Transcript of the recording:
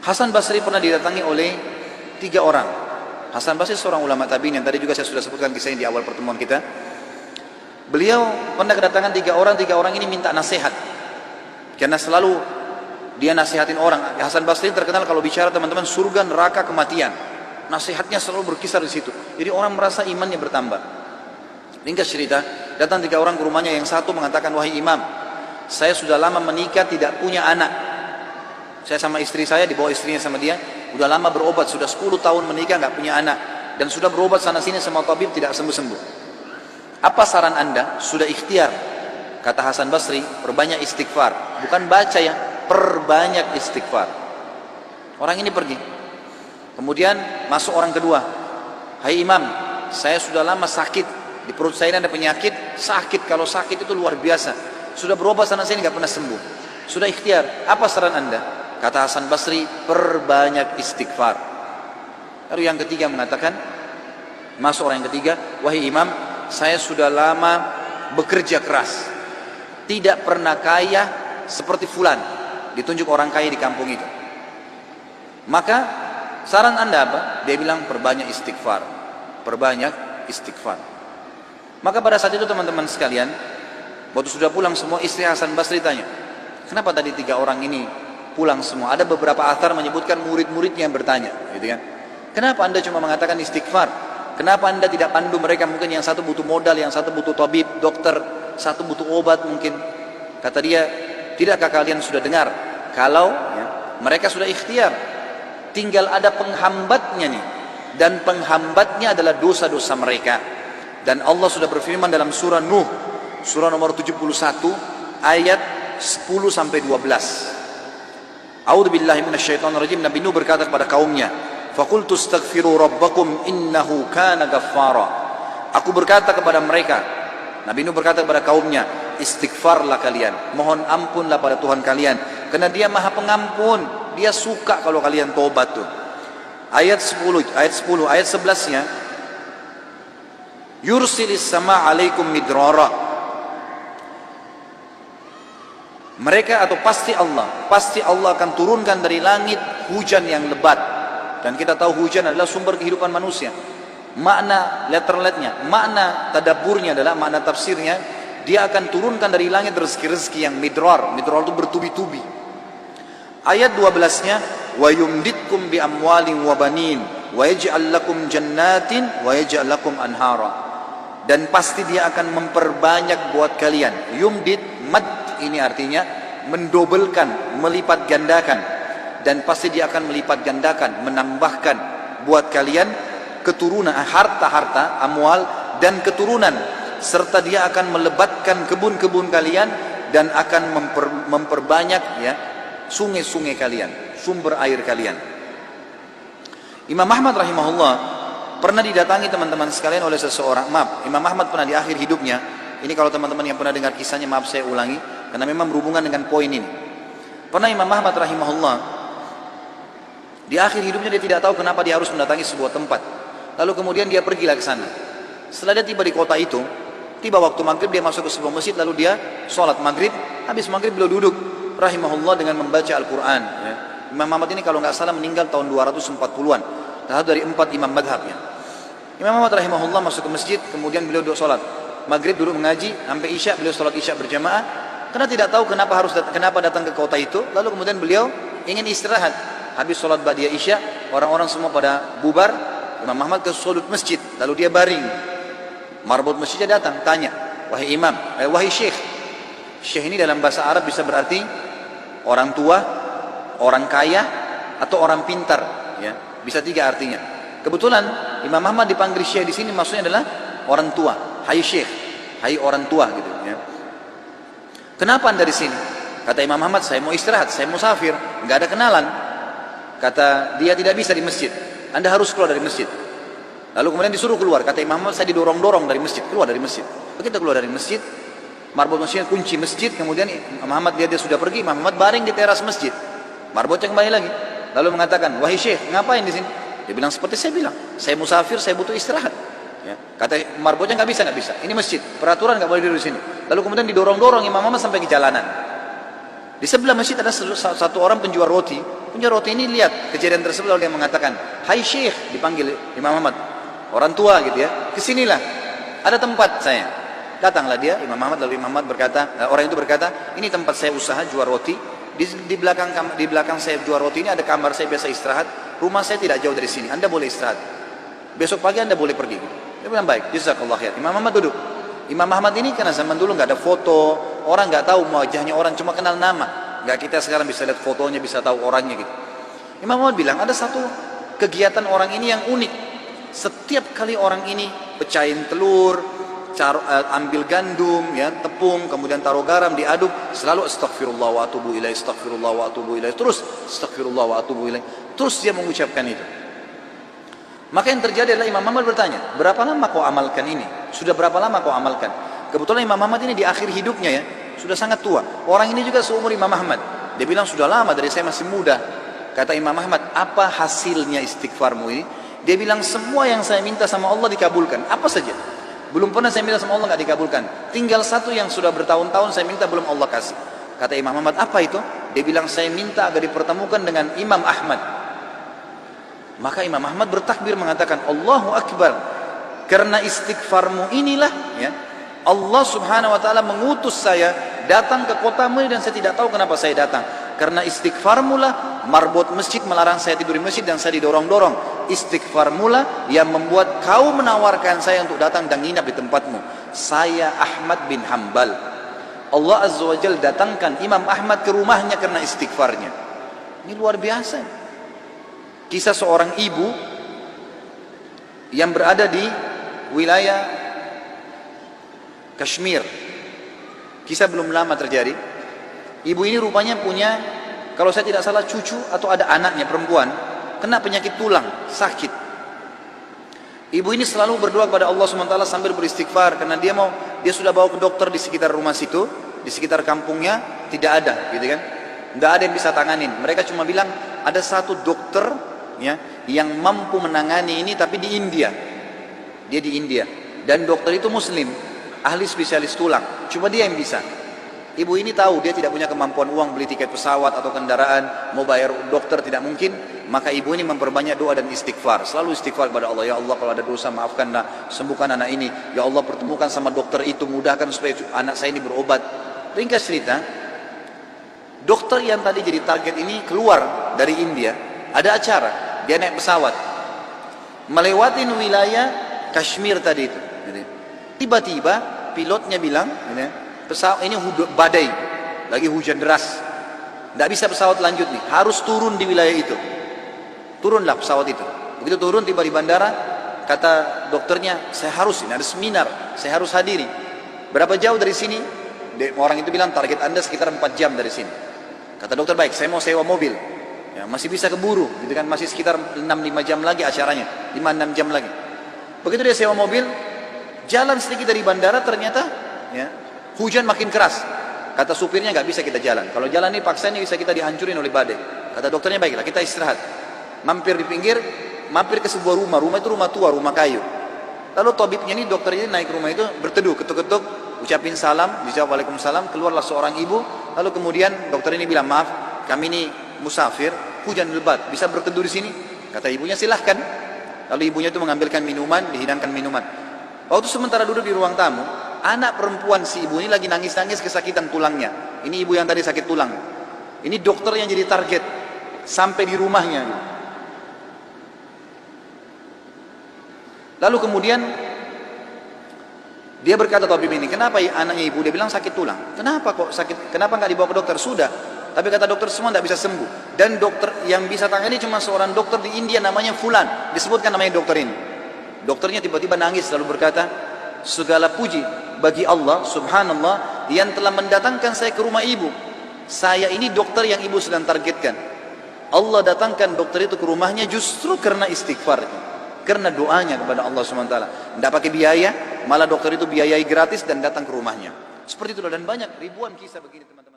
Hasan Basri pernah didatangi oleh 3 orang. Hasan Basri seorang ulama tabi'in yang tadi juga saya sudah sebutkan kisahnya di awal pertemuan kita. Beliau pernah kedatangan 3 orang, 3 orang ini minta nasihat. Karena selalu dia nasihatin orang. Hasan Basri terkenal kalau bicara teman-teman surga, neraka, kematian. Nasihatnya selalu berkisar di situ. Jadi orang merasa imannya bertambah. Ringkas cerita, datang 3 orang ke rumahnya, yang satu mengatakan, wahai imam, saya sudah lama menikah tidak punya anak. Saya sama istri saya, dibawa istrinya sama dia, udah lama berobat, sudah 10 tahun menikah nggak punya anak, dan sudah berobat sana sini sama tabib tidak sembuh-sembuh. Apa saran anda? Sudah ikhtiar, kata Hasan Basri, perbanyak istighfar. Bukan baca ya, perbanyak istighfar. Orang ini pergi. Kemudian masuk orang kedua, hai imam, saya sudah lama sakit, di perut saya ada penyakit, sakit, kalau sakit itu luar biasa, sudah berobat sana sini nggak pernah sembuh. Sudah ikhtiar, apa saran anda? Kata Hasan Basri, perbanyak istighfar. Lalu yang ketiga mengatakan, masuk orang yang ketiga, wahai imam, saya sudah lama bekerja keras, tidak pernah kaya seperti fulan, ditunjuk orang kaya di kampung itu. Maka saran anda apa? Dia bilang perbanyak istighfar, perbanyak istighfar. Maka pada saat itu teman-teman sekalian, waktu sudah pulang semua, istri Hasan Basri tanya, kenapa tadi 3 orang ini pulang semua? Ada beberapa athar menyebutkan murid-muridnya yang bertanya, gitu kan? Kenapa anda cuma mengatakan istighfar? Kenapa anda tidak pandu mereka? Mungkin yang satu butuh modal, yang satu butuh tabib, dokter, satu butuh obat mungkin. Kata dia, tidakkah kalian sudah dengar kalau mereka sudah ikhtiar, tinggal ada penghambatnya nih, dan penghambatnya adalah dosa-dosa mereka. Dan Allah sudah berfirman dalam surah Nuh, surah nomor 71 ayat 10 sampai 12. A'udzubillahi minasyaitonirrajim. Nabi Nuh berkata kepada kaumnya, faqultu astaghfiru rabbakum innahu kana ghaffara. Aku berkata kepada mereka, Nabi Nuh berkata kepada kaumnya, istighfarlah kalian, mohon ampunlah pada Tuhan kalian, karena dia maha pengampun, dia suka kalau kalian tobat tuh. Ayat 10, ayat 11-nya, yursilis sama alaikum midrara. Mereka atau pasti Allah akan turunkan dari langit hujan yang lebat. Dan kita tahu hujan adalah sumber kehidupan manusia. Makna letterletnya, makna tadabburnya adalah, makna tafsirnya, dia akan turunkan dari langit rezeki-rezeki yang midrar. Midrar itu bertubi-tubi. Ayat 12-nya, wa yumditkum bi amwalin wa banin wa yaj'al lakum jannatin wa yaj'al lakum anhara. Dan pasti dia akan memperbanyak buat kalian. Yumdit, mad ini artinya mendobelkan, melipat gandakan. Dan pasti dia akan melipat gandakan, menambahkan buat kalian keturunan, harta-harta, amwal dan keturunan. Serta dia akan melebatkan kebun-kebun kalian dan akan memperbanyak sungai-sungai kalian, sumber air kalian. Imam Ahmad rahimahullah pernah didatangi teman-teman sekalian oleh seseorang. Maaf, Imam Ahmad pernah di akhir hidupnya, ini kalau teman-teman yang pernah dengar kisahnya, maaf saya ulangi, karena memang berhubungan dengan poin ini. Pernah Imam Ahmad rahimahullah di akhir hidupnya dia tidak tahu kenapa dia harus mendatangi sebuah tempat. Lalu kemudian dia pergilah ke sana. Setelah dia tiba di kota itu, tiba waktu maghrib, dia masuk ke sebuah masjid, lalu dia sholat maghrib. Habis maghrib beliau duduk rahimahullah dengan membaca Al-Quran. Imam Ahmad ini kalau nggak salah meninggal tahun 240-an, tahun dari 4 imam madhabnya. Imam Ahmad rahimahullah masuk ke masjid, kemudian beliau duduk sholat maghrib, duduk mengaji sampai isya. Beliau sholat isya berjamaah karena tidak tahu kenapa datang ke kota itu. Lalu kemudian beliau ingin istirahat. Habis sholat ba'diyah isya, orang-orang semua pada bubar, Imam Ahmad ke sudut masjid, lalu dia baring. Marbot masjidnya datang, tanya, wahai imam, wahai syekh. Syekh ini dalam bahasa Arab bisa berarti orang tua, orang kaya, atau orang pintar, ya. Bisa 3 artinya. Kebetulan Imam Ahmad dipanggil syekh di sini, maksudnya adalah orang tua. Hai syekh, hai orang tua, gitu, ya. Kenapa anda di sini? Kata Imam Ahmad, saya mau istirahat, saya mau musafir, nggak ada kenalan. Kata dia, tidak bisa di masjid, anda harus keluar dari masjid. Lalu kemudian disuruh keluar. Kata Imam Ahmad, saya didorong-dorong dari masjid, keluar dari masjid. Begitu keluar dari masjid, marbot masjidnya kunci masjid. Kemudian Imam Ahmad dia sudah pergi. Imam Ahmad baring di teras masjid, marbotnya kembali lagi. Lalu mengatakan, wahai syekh, ngapain di sini? Dia bilang seperti saya bilang, saya musafir, saya butuh istirahat, ya. Kata marbotnya, nggak bisa, ini masjid, peraturan nggak boleh duduk di sini. Lalu kemudian didorong-dorong Imam Ahmad sampai ke jalanan. Di sebelah masjid ada satu orang penjual roti. punya roti ini lihat kejadian tersebut, lalu dia mengatakan, "Hai Syekh," dipanggil Imam Ahmad, orang tua gitu ya, "Kesinilah, ada tempat saya." Datanglah dia, Imam Ahmad, lalu Imam Ahmad berkata, orang itu berkata, "Ini tempat saya usaha jual roti. Di belakang saya jual roti ini ada kamar saya biasa istirahat. Rumah saya tidak jauh dari sini. Anda boleh istirahat. Besok pagi Anda boleh pergi." Dia bilang, "Baik, jazakallah khair." Imam Ahmad duduk. Imam Ahmad ini karena zaman dulu nggak ada foto, orang nggak tahu wajahnya, orang cuma kenal nama. Nggak kita sekarang bisa lihat fotonya, bisa tahu orangnya gitu. Imam Ahmad bilang, ada satu kegiatan orang ini yang unik. Setiap kali orang ini pecahin telur, ambil gandum, ya, tepung, kemudian taruh garam, diaduk, selalu astagfirullah wa atubu ilaih, astagfirullah wa atubu ilaih, terus astagfirullah wa atubu ilaih, terus dia mengucapkan itu. Maka yang terjadi adalah Imam Ahmad bertanya, "Berapa lama kau amalkan ini? Sudah berapa lama kau amalkan?" Kebetulan Imam Ahmad ini di akhir hidupnya ya, sudah sangat tua. Orang ini juga seumur Imam Ahmad. Dia bilang, "Sudah lama, dari saya masih muda." Kata Imam Ahmad, "Apa hasilnya istighfarmu ini?" Dia bilang, "Semua yang saya minta sama Allah dikabulkan." Apa saja? Belum pernah saya minta sama Allah nggak dikabulkan. Tinggal satu yang sudah bertahun-tahun saya minta belum Allah kasih. Kata Imam Ahmad, "Apa itu?" Dia bilang, "Saya minta agar dipertemukan dengan Imam Ahmad." Maka Imam Ahmad bertakbir mengatakan, "Allahu Akbar." Karena istighfarmu inilah ya, Allah Subhanahu wa taala mengutus saya datang ke kotamu ini, dan saya tidak tahu kenapa saya datang. Karena istighfarmu lah marbot masjid melarang saya tidur di masjid dan saya didorong-dorong. Istighfarmu lah yang membuat kau menawarkan saya untuk datang dan nginap di tempatmu. Saya Ahmad bin Hanbal. Allah Azza wa Jalla datangkan Imam Ahmad ke rumahnya karena istighfarnya. Ini luar biasa. Kisah seorang ibu yang berada di wilayah Kashmir. Kisah belum lama terjadi. Ibu ini rupanya punya, kalau saya tidak salah, cucu atau ada anaknya perempuan kena penyakit tulang, sakit. Ibu ini selalu berdoa kepada Allah SWT sambil beristighfar, karena dia sudah bawa ke dokter di sekitar rumah situ, di sekitar kampungnya tidak ada, gitu kan? Nggak ada yang bisa tanganin. Mereka cuma bilang ada satu dokter ya yang mampu menangani ini, tapi di India. Dia di India dan dokter itu Muslim, ahli spesialis tulang. Cuma dia yang bisa. Ibu ini tahu dia tidak punya kemampuan uang beli tiket pesawat atau kendaraan, mau bayar dokter tidak mungkin. Maka ibu ini memperbanyak doa dan istighfar. Selalu istighfar kepada Allah, "Ya Allah, kalau ada dosa maafkanlah, sembuhkan anak ini. Ya Allah, pertemukan sama dokter itu, mudahkan supaya anak saya ini berobat." Ringkas cerita, dokter yang tadi jadi target ini keluar dari India, ada acara, dia naik pesawat melewati wilayah Kashmir tadi itu. Tiba-tiba pilotnya bilang, pesawat ini badai, lagi hujan deras, tidak bisa pesawat lanjut nih, harus turun di wilayah itu. Turunlah pesawat itu. Begitu turun, tiba di bandara, kata dokternya, "Saya harus, ini ada seminar, saya harus hadiri." "Berapa jauh dari sini?" Orang itu bilang, "Target Anda sekitar 4 jam dari sini." Kata dokter, "Baik, saya mau sewa mobil, ya, masih bisa keburu, gitu kan, masih sekitar 6-5 jam lagi acaranya, 5-6 jam lagi." Begitu dia sewa mobil, jalan sedikit dari bandara, ternyata ya, hujan makin keras. Kata supirnya, "Nggak bisa kita jalan. Kalau jalan ini paksa ini bisa kita dihancurin oleh badai." Kata dokternya, "Baiklah, kita istirahat." Mampir di pinggir, mampir ke sebuah rumah. Rumah itu rumah tua, rumah kayu. Lalu tabibnya ini, dokternya ini naik rumah itu, berteduh, ketuk-ketuk, ucapin salam, dijawab waalaikumsalam. Keluarlah seorang ibu. Lalu kemudian dokter ini bilang, "Maaf, kami ini musafir, hujan lebat, bisa berteduh di sini?" Kata ibunya, "Silahkan." Lalu ibunya itu mengambilkan minuman, dihidangkan minuman. Waktu sementara duduk di ruang tamu, anak perempuan si ibu ini lagi nangis-nangis kesakitan tulangnya. Ini ibu yang tadi sakit tulang. Ini dokter yang jadi target sampai di rumahnya. Lalu kemudian dia berkata, tabib ini, "Kenapa anaknya ibu?" Dia bilang, "Sakit tulang." "Kenapa kok sakit? Kenapa nggak dibawa ke dokter?" "Sudah, tapi kata dokter semua nggak bisa sembuh. Dan dokter yang bisa tangani cuma seorang dokter di India namanya Fulan." Disebutkan namanya dokter ini. Dokternya tiba-tiba nangis lalu berkata, "Segala puji bagi Allah Subhanallah yang telah mendatangkan saya ke rumah ibu. Saya ini dokter yang ibu sedang targetkan. Allah datangkan dokter itu ke rumahnya justru karena istighfar, karena doanya kepada Allah SWT. Tidak pakai biaya, malah dokter itu biayai gratis dan datang ke rumahnya." Seperti itulah, dan banyak ribuan kisah begini teman-teman.